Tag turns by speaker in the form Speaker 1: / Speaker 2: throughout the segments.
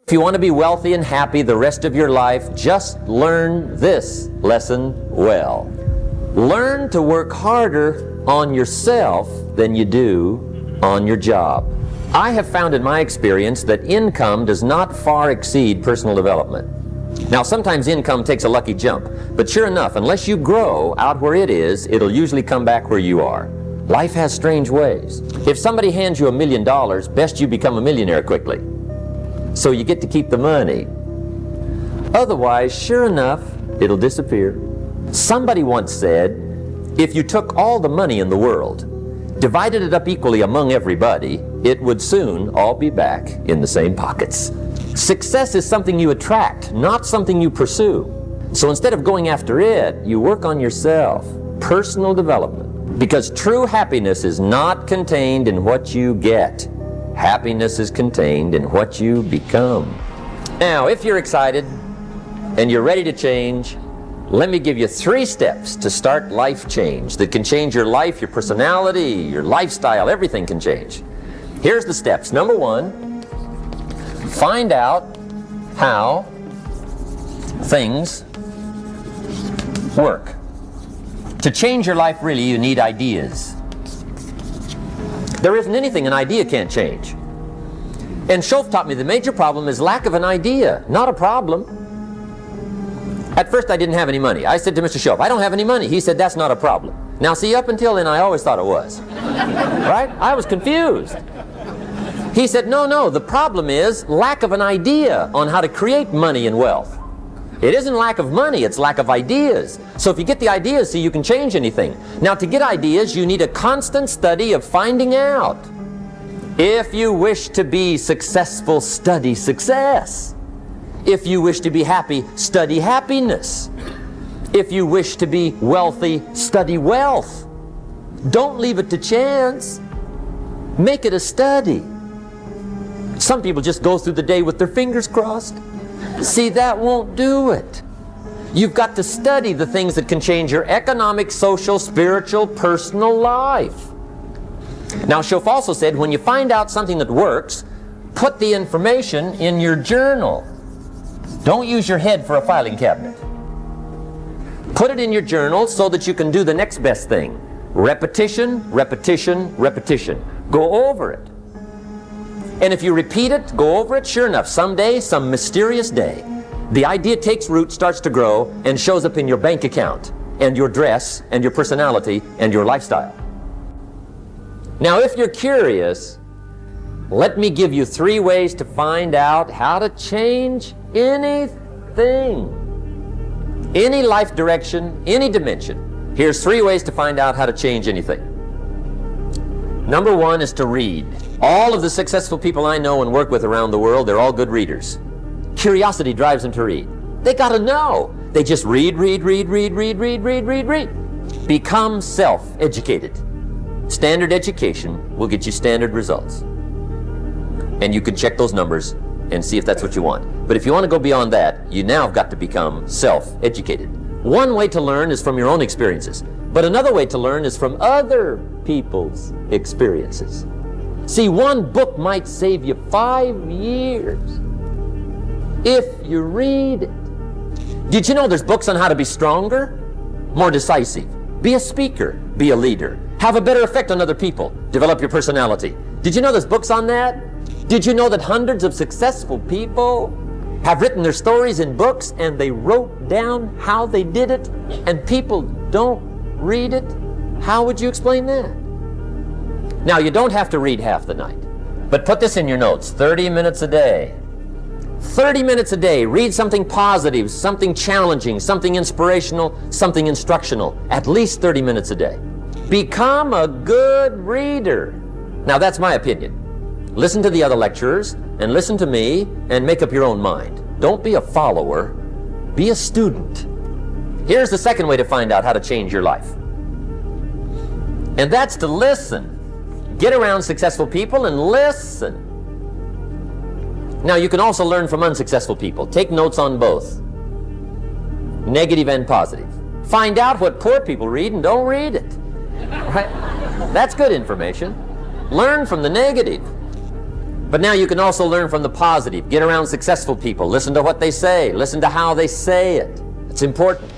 Speaker 1: If you want to be wealthy and happy the rest of your life, just learn this lesson well. Learn to work harder on yourself than you do on your job. I have found in my experience that income does not far exceed personal development. Now, sometimes income takes a lucky jump, but sure enough, unless you grow out where it is, it'll usually come back where you are. Life has strange ways. If somebody hands you $1 million, best you become a millionaire quickly, so you get to keep the money. Otherwise, sure enough, it'll disappear. Somebody once said, if you took all the money in the world, divided it up equally among everybody, it would soon all be back in the same pockets. Success is something you attract, not something you pursue. So instead of going after it, you work on yourself. Personal development. Because true happiness is not contained in what you get. Happiness is contained in what you become. Now, if you're excited and you're ready to change, let me give you 3 steps to start life change that can change your life, your personality, your lifestyle, everything can change. Here's the steps. Number 1, find out how things work. To change your life, really, you need ideas. There isn't anything an idea can't change. And Shoaff taught me the major problem is lack of an idea, not a problem. At first I didn't have any money. I said to Mr. Shoaff, I don't have any money. He said, that's not a problem. Now see, up until then I always thought it was. Right? I was confused. He said, no, the problem is lack of an idea on how to create money and wealth. It isn't lack of money, it's lack of ideas. So if you get the ideas, see, you can change anything. Now to get ideas, you need a constant study of finding out. If you wish to be successful, study success. If you wish to be happy, study happiness. If you wish to be wealthy, study wealth. Don't leave it to chance. Make it a study. Some people just go through the day with their fingers crossed. See, that won't do it. You've got to study the things that can change your economic, social, spiritual, personal life. Now, Shoaff also said, when you find out something that works, put the information in your journal. Don't use your head for a filing cabinet. Put it in your journal so that you can do the next best thing. Repetition, repetition, repetition. Go over it. And if you repeat it, go over it, sure enough, someday, some mysterious day, the idea takes root, starts to grow, and shows up in your bank account, and your dress, and your personality, and your lifestyle. Now, if you're curious, let me give you 3 ways to find out how to change anything. Any life direction, any dimension. Here's 3 ways to find out how to change anything. Number 1 is to read. All of the successful people I know and work with around the world, they're all good readers. Curiosity drives them to read. They gotta know. They just read. Become self-educated. Standard education will get you standard results. And you can check those numbers and see if that's what you want. But if you want to go beyond that, you now have got to become self-educated. One way to learn is from your own experiences. But another way to learn is from other people's experiences. See, one book might save you 5 years if you read it. Did you know there's books on how to be stronger, more decisive, be a speaker, be a leader, have a better effect on other people, develop your personality? Did you know there's books on that? Did you know that hundreds of successful people have written their stories in books and they wrote down how they did it and people don't read it? How would you explain that? Now, you don't have to read half the night, but put this in your notes, 30 minutes a day. 30 minutes a day, read something positive, something challenging, something inspirational, something instructional, at least 30 minutes a day. Become a good reader. Now, that's my opinion. Listen to the other lecturers and listen to me and make up your own mind. Don't be a follower, be a student. Here's the second way to find out how to change your life. And that's to listen. Get around successful people and listen. Now, you can also learn from unsuccessful people. Take notes on both, negative and positive. Find out what poor people read and don't read it. Right? That's good information. Learn from the negative. But now you can also learn from the positive. Get around successful people. Listen to what they say. Listen to how they say it. It's important.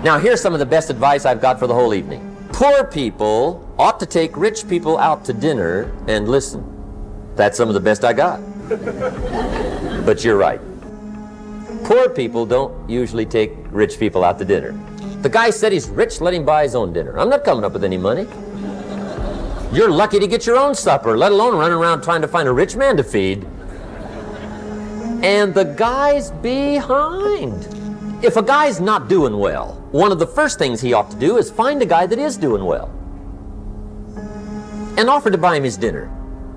Speaker 1: Now here's some of the best advice I've got for the whole evening. Poor people ought to take rich people out to dinner and listen. That's some of the best I got. But you're right. Poor people don't usually take rich people out to dinner. The guy said he's rich, let him buy his own dinner. I'm not coming up with any money. You're lucky to get your own supper, let alone running around trying to find a rich man to feed. And the guy's behind. If a guy's not doing well, one of the first things he ought to do is find a guy that is doing well and offer to buy him his dinner.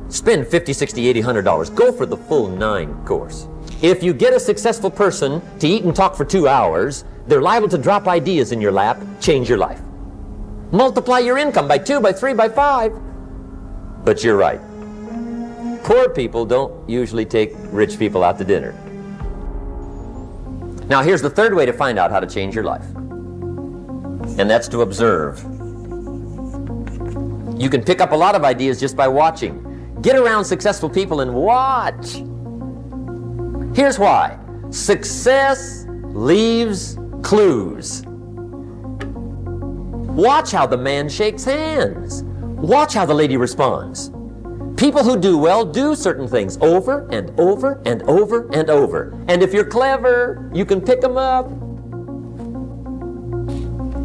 Speaker 1: Spend $50, $60, $80, $100. Go for the full 9 course. If you get a successful person to eat and talk for 2 hours, they're liable to drop ideas in your lap, change your life. Multiply your income by 2, by 3, by 5. But you're right. Poor people don't usually take rich people out to dinner. Now here's the third way to find out how to change your life. And that's to observe. You can pick up a lot of ideas just by watching. Get around successful people and watch. Here's why. Success leaves clues. Watch how the man shakes hands. Watch how the lady responds. People who do well do certain things over and over and over and over. And if you're clever, you can pick them up.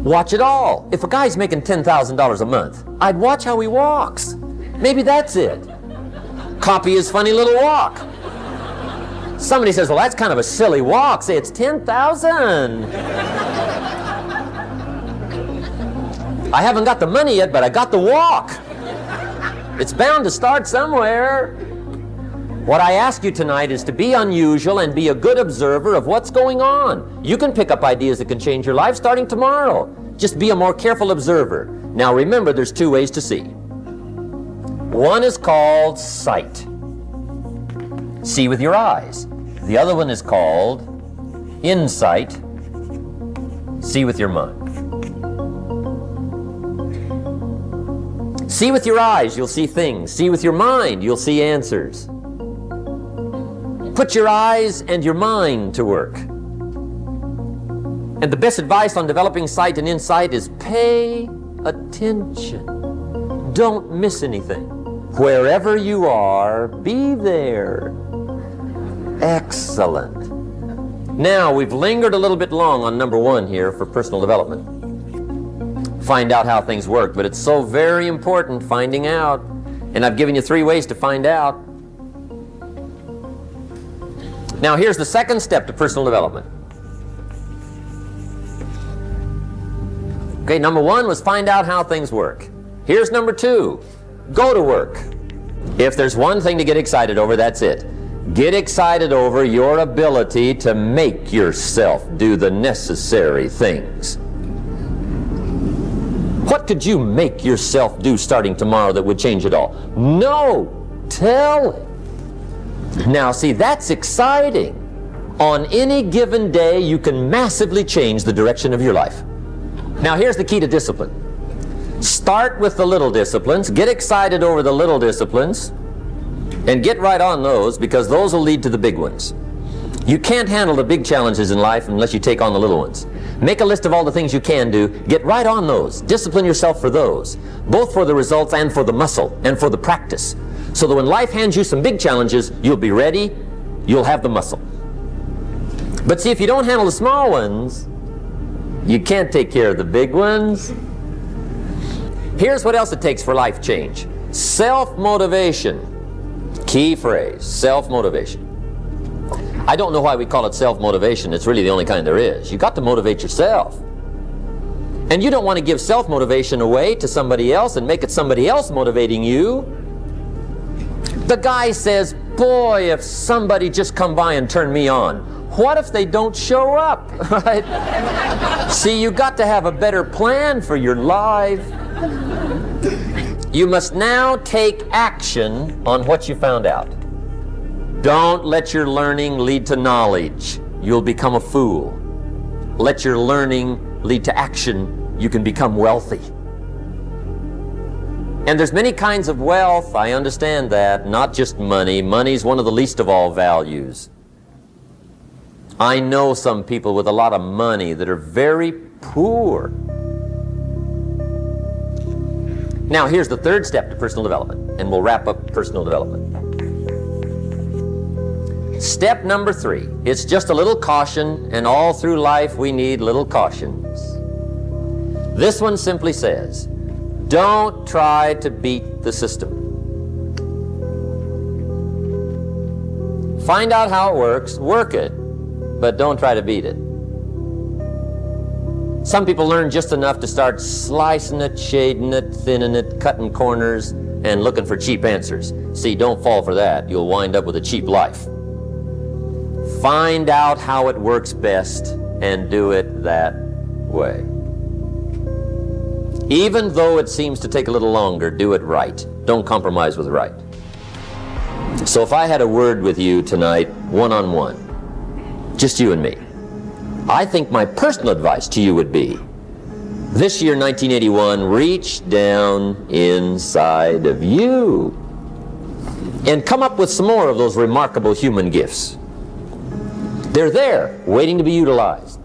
Speaker 1: Watch it all. If a guy's making $10,000 a month, I'd watch how he walks. Maybe that's it. Copy his funny little walk. Somebody says, well, that's kind of a silly walk. Say, it's 10,000. I haven't got the money yet, but I got the walk. It's bound to start somewhere. What I ask you tonight is to be unusual and be a good observer of what's going on. You can pick up ideas that can change your life starting tomorrow. Just be a more careful observer. Now remember, there's 2 ways to see. One is called sight. See with your eyes. The other one is called insight. See with your mind. See with your eyes, you'll see things. See with your mind, you'll see answers. Put your eyes and your mind to work. And the best advice on developing sight and insight is pay attention. Don't miss anything. Wherever you are, be there. Excellent. Now, we've lingered a little bit long on number 1 here for personal development. Find out how things work, but it's so very important finding out. And I've given you 3 ways to find out. Now here's the second step to personal development. Okay, number 1 was find out how things work. Here's number 2, go to work. If there's one thing to get excited over, that's it. Get excited over your ability to make yourself do the necessary things. What could you make yourself do starting tomorrow that would change it all? No, tell it. Now see, that's exciting. On any given day, you can massively change the direction of your life. Now here's the key to discipline. Start with the little disciplines, get excited over the little disciplines, and get right on those, because those will lead to the big ones. You can't handle the big challenges in life unless you take on the little ones. Make a list of all the things you can do, get right on those, discipline yourself for those, both for the results and for the muscle and for the practice, so that when life hands you some big challenges, you'll be ready, you'll have the muscle. But see, if you don't handle the small ones, you can't take care of the big ones. Here's what else it takes for life change. Self-motivation. Key phrase, self-motivation. I don't know why we call it self-motivation. It's really the only kind there is. You got to motivate yourself. And you don't want to give self-motivation away to somebody else and make it somebody else motivating you. The guy says, boy, if somebody just come by and turn me on. What if they don't show up, right? See, you got to have a better plan for your life. You must now take action on what you found out. Don't let your learning lead to knowledge. You'll become a fool. Let your learning lead to action. You can become wealthy. And there's many kinds of wealth, I understand that, not just money. Money's one of the least of all values. I know some people with a lot of money that are very poor. Now here's the third step to personal development, and we'll wrap up personal development. Step number 3, it's just a little caution, and all through life we need little cautions. This one simply says, don't try to beat the system. Find out how it works, work it, but don't try to beat it. Some people learn just enough to start slicing it, shading it, thinning it, cutting corners, and looking for cheap answers. See, don't fall for that. You'll wind up with a cheap life. Find out how it works best and do it that way. Even though it seems to take a little longer, do it right. Don't compromise with right. So if I had a word with you tonight, one-on-one, just you and me, I think my personal advice to you would be, this year, 1981, reach down inside of you and come up with some more of those remarkable human gifts. They're there, waiting to be utilized.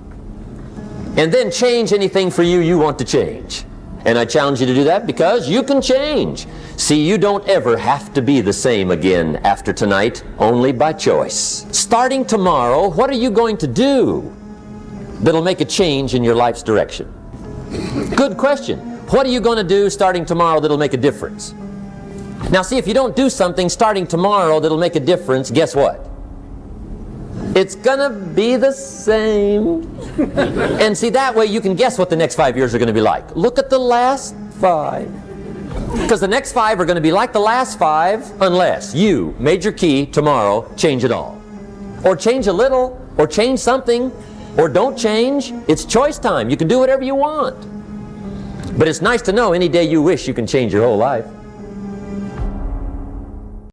Speaker 1: And then change anything for you want to change. And I challenge you to do that because you can change. See, you don't ever have to be the same again after tonight, only by choice. Starting tomorrow, what are you going to do that'll make a change in your life's direction? Good question. What are you going to do starting tomorrow that'll make a difference? Now see, if you don't do something starting tomorrow that'll make a difference, guess what? It's gonna be the same. And see, that way you can guess what the next 5 years are gonna be like. Look at the last 5. Because the next 5 are gonna be like the last 5 unless you, major key, tomorrow, change it all. Or change a little, or change something, or don't change. It's choice time. You can do whatever you want. But it's nice to know any day you wish you can change your whole life.